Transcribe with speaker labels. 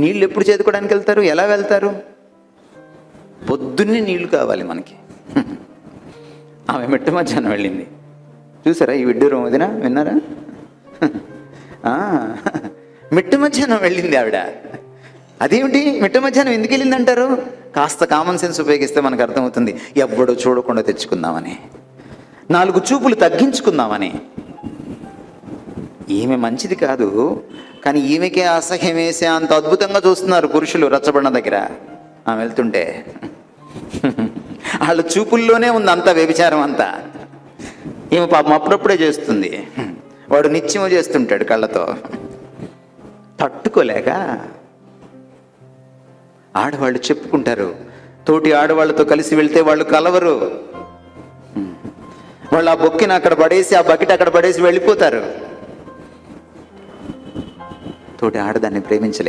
Speaker 1: నీళ్ళు ఎప్పుడు చేదుకోవడానికి వెళ్తారు? ఎలా వెళ్తారు? పొద్దున్నే నీళ్లు కావాలి మనకి. ఆమె మిట్ట మధ్యాహ్నం వెళ్ళింది. చూసారా ఈ విడ్డూరం వదిన? విన్నారా? మిట్ట మధ్యాహ్నం వెళ్ళింది ఆవిడ. అదేమిటి మిట్ట మధ్యాహ్నం ఎందుకు వెళ్ళింది అంటారు? కాస్త కామన్ సెన్స్ ఉపయోగిస్తే మనకు అర్థమవుతుంది. ఎవ్వడో చూడకుండా తెచ్చుకుందామని, 4 చూపులు తగ్గించుకుందామని. ఈమె మంచిది కాదు, కానీ ఈమెకే అసహ్యం వేసే అంత అద్భుతంగా చూస్తున్నారు పురుషులు రచ్చబండ దగ్గర ఆమె వెళ్తుంటే. వాళ్ళ చూపుల్లోనే ఉంది అంత వ్యభిచారం అంతా. ఈమె పాపం అప్పుడప్పుడే చేస్తుంది, వాడు నిత్యము చేస్తుంటాడు కళ్ళతో. తట్టుకోలేక ఆడవాళ్ళు చెప్పుకుంటారు. తోటి ఆడవాళ్ళతో కలిసి వెళ్తే వాళ్ళు కలవరు. వాళ్ళు ఆ బొక్కిని అక్కడ పడేసి, ఆ బకెట్ అక్కడ పడేసి వెళ్ళిపోతారు. తోటి ఆడదాన్ని ప్రేమించలేను.